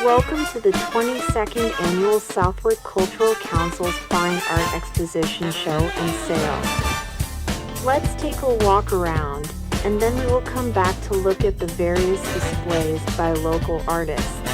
Welcome to the 22nd Annual Southwark Cultural Council's Fine Art Exposition Show and Sale. Let's take a walk around, and then we will come back to look at the various displays by local artists.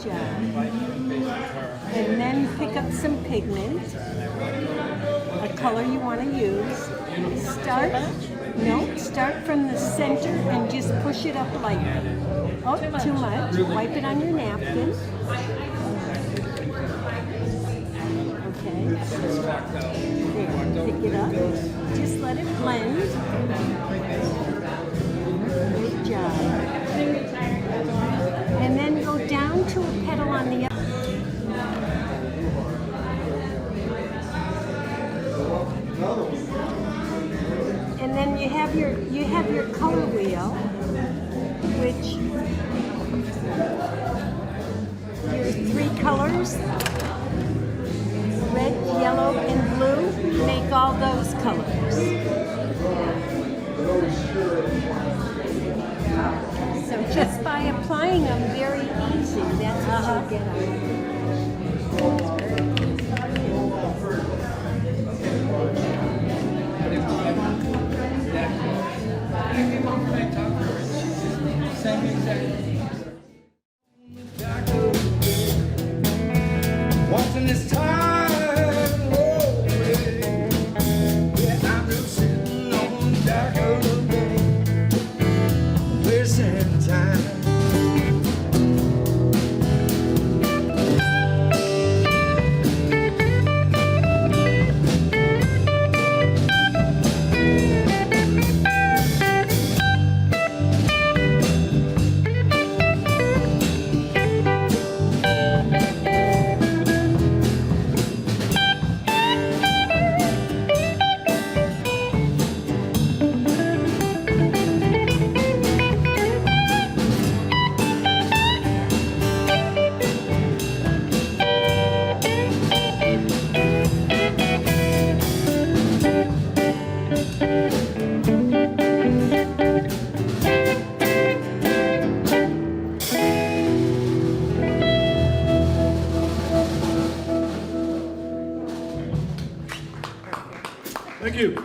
job. And then pick up some pigment, a color you want to use. Start from the center and just push it up lightly. Oh, too much. Wipe it on your napkin. Okay. There, pick it up. Just let it blend. Good job. And then go down to a petal on the other. And then you have your color wheel, which your 3 colors, red, yellow, and blue, make all those colors. So just by applying them, very easy. That's what you get out of it. Watching this time roll away. Yeah, I'm just sitting on the dock of the bay, wasting time. Thank you.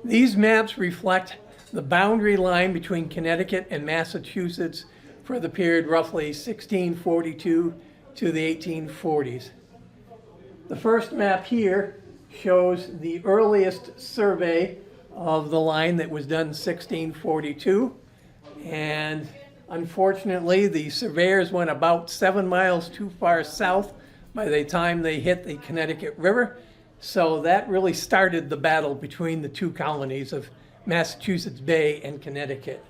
These maps reflect the boundary line between Connecticut and Massachusetts for the period roughly 1642 to the 1840s. The first map here shows the earliest survey of the line that was done in 1642, and unfortunately the surveyors went about 7 miles too far south by the time they hit the Connecticut River. So that really started the battle between the two colonies of Massachusetts Bay and Connecticut.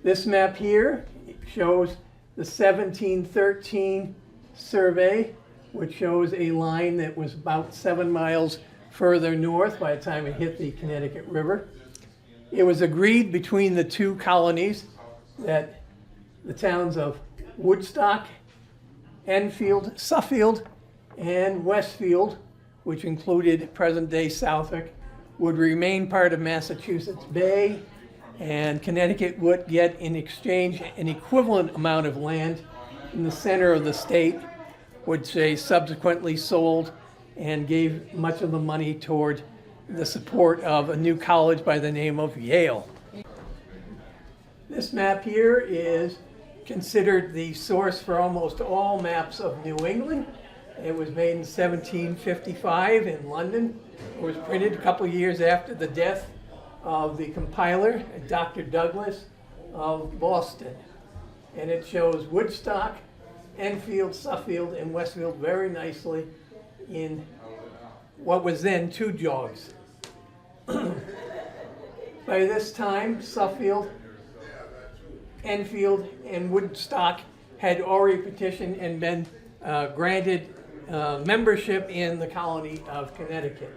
This map here shows the 1713 survey, which shows a line that was about 7 miles further north by the time it hit the Connecticut River. It was agreed between the two colonies that the towns of Woodstock, Enfield, Suffield, and Westfield, which included present-day Southwick, would remain part of Massachusetts Bay, and Connecticut would get in exchange an equivalent amount of land in the center of the state, which they subsequently sold and gave much of the money toward the support of a new college by the name of Yale. This map here is considered the source for almost all maps of New England. It was made in 1755 in London. It was printed a couple years after the death of the compiler, Dr. Douglas of Boston. And it shows Woodstock, Enfield, Suffield, and Westfield very nicely in what was then two jogs. By this time, Suffield, Enfield, and Woodstock had already petitioned and been granted membership in the colony of Connecticut.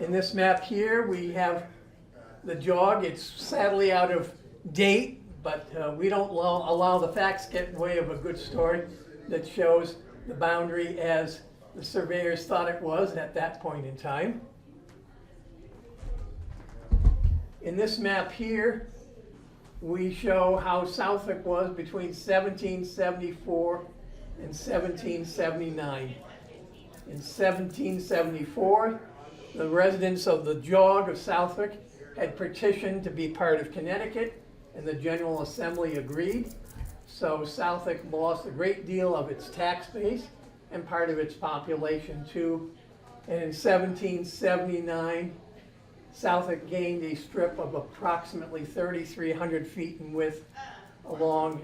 In this map here, we have the jog. It's sadly out of date, but we don't allow the facts get in the way of a good story that shows the boundary as the surveyors thought it was at that point in time. In this map here, we show how Southwick was between 1774 and 1779. In 1774, the residents of the jog of Southwick had petitioned to be part of Connecticut, and the General Assembly agreed. So Southwick lost a great deal of its tax base and part of its population too. And in 1779, Southwick gained a strip of approximately 3,300 feet in width along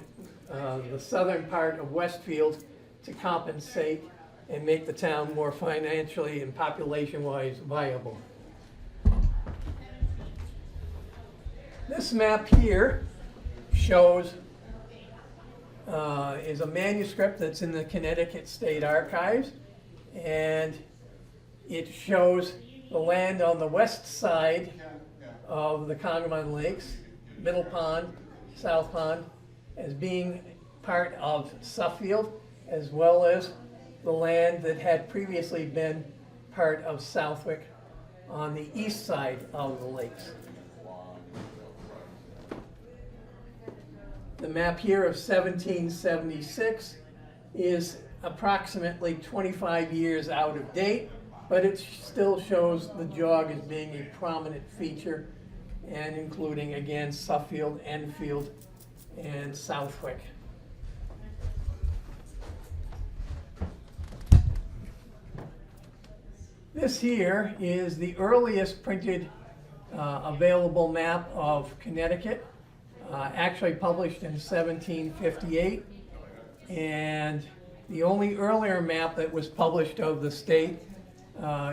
the southern part of Westfield to compensate and make the town more financially and population-wise viable. This map here shows is a manuscript that's in the Connecticut State Archives, and it shows the land on the west side of the Congamon Lakes, Middle Pond, South Pond, as being part of Suffield, as well as the land that had previously been part of Southwick on the east side of the lakes. The map here of 1776 is approximately 25 years out of date, but it still shows the jog as being a prominent feature, and including, again, Suffield, Enfield, and Southwick. This here is the earliest printed available map of Connecticut, actually published in 1758, and the only earlier map that was published of the state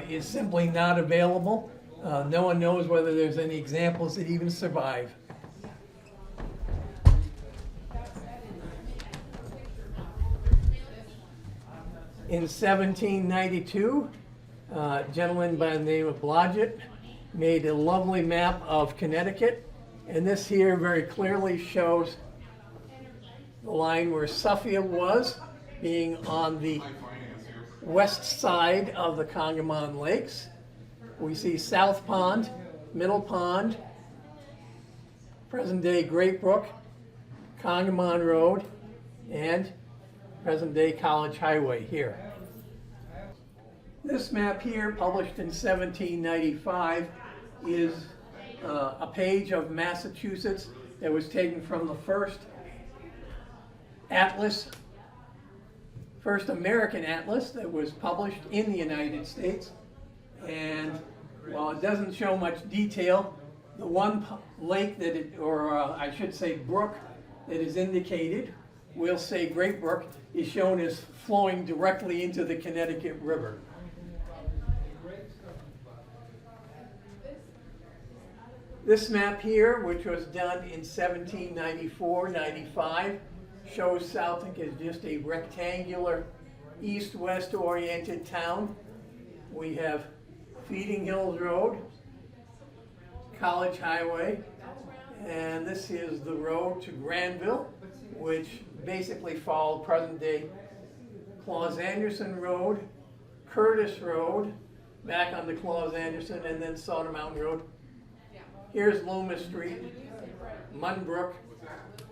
is simply not available. No one knows whether there's any examples that even survive. In 1792, a gentleman by the name of Blodgett made a lovely map of Connecticut, and this here very clearly shows the line where Suffield was, being on the west side of the Congamon Lakes. We see South Pond, Middle Pond, present-day Great Brook, Congamon Road, and present-day College Highway here. This map here, published in 1795, is a page of Massachusetts that was taken from the first atlas, first American atlas that was published in the United States. And while it doesn't show much detail, the one lake that it, or I should say brook, that is indicated, we'll say Great Brook, is shown as flowing directly into the Connecticut River. This map here, which was done in 1794-95, shows Southwick as just a rectangular east-west oriented town. We have Feeding Hills Road, College Highway, and this is the road to Granville, which basically followed present-day Claus Anderson Road, Curtis Road, back on the Claus Anderson, and then Sawder Mountain Road. Here's Loomis Street, Munbrook,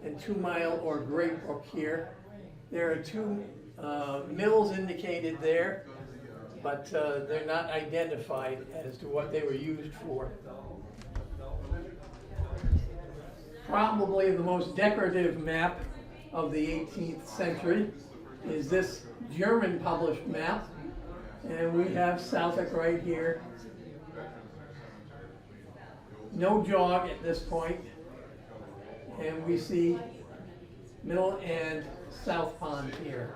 and 2 Mile or Great Brook here. There are 2 mills indicated there, but they're not identified as to what they were used for. Probably the most decorative map of the 18th century is this German published map, and we have Southwick right here. No jog at this point, and we see Middle and South Pond here.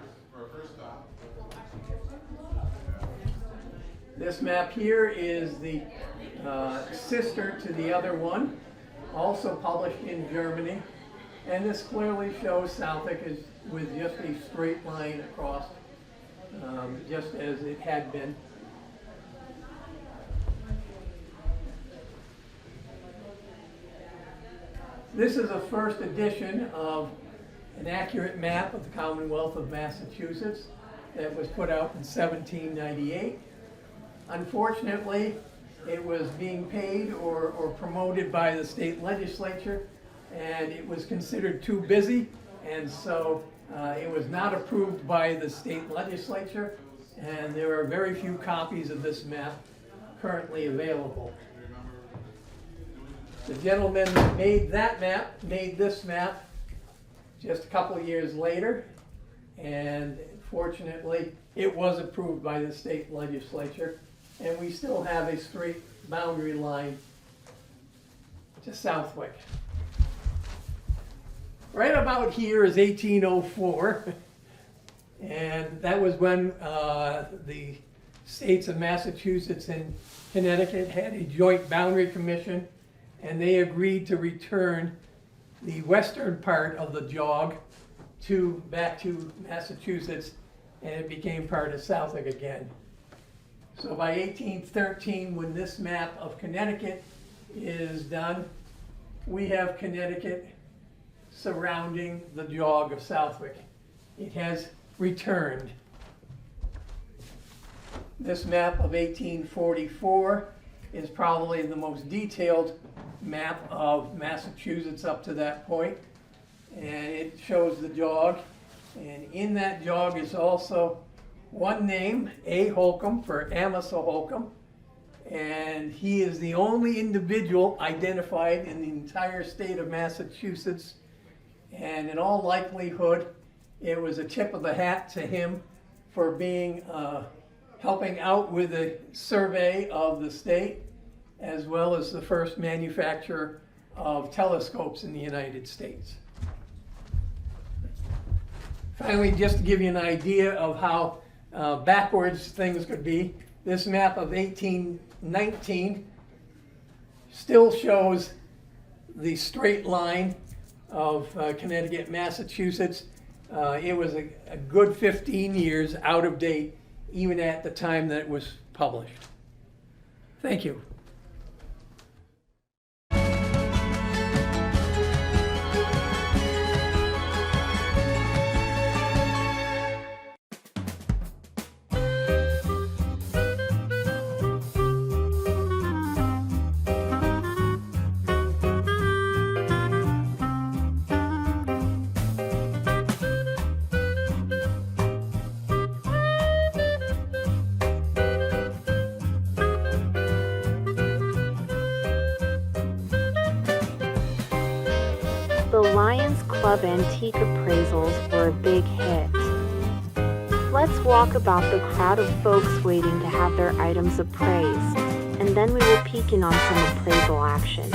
This map here is the sister to the other one, also published in Germany, and this clearly shows Southwick is with just a straight line across, just as it had been. This is a first edition of an accurate map of the Commonwealth of Massachusetts that was put out in 1798. Unfortunately, it was being paid or promoted by the state legislature, and it was considered too busy, and so it was not approved by the state legislature, and there are very few copies of this map currently available. The gentleman that made that map made this map just a couple of years later, and fortunately it was approved by the state legislature, and we still have a straight boundary line to Southwick. Right about here is 1804, and that was when the states of Massachusetts and Connecticut had a joint boundary commission, and they agreed to return the western part of the jog back to Massachusetts, and it became part of Southwick again. So by 1813, when this map of Connecticut is done, we have Connecticut surrounding the jog of Southwick. It has returned. This map of 1844 is probably the most detailed map of Massachusetts up to that point, and it shows the jog, and in that jog is also one name, A. Holcomb, for Amasa Holcomb, and he is the only individual identified in the entire state of Massachusetts, and in all likelihood it was a tip of the hat to him for being helping out with a survey of the state, as well as the first manufacturer of telescopes in the United States. Finally, just to give you an idea of how backwards things could be, this map of 1819 still shows the straight line of Connecticut, Massachusetts. It was a good 15 years out of date, even at the time that it was published. Thank you. The Lions Club antique appraisals were a big hit. Let's walk about the crowd of folks waiting to have their items appraised, and then we will peek in on some appraisal action.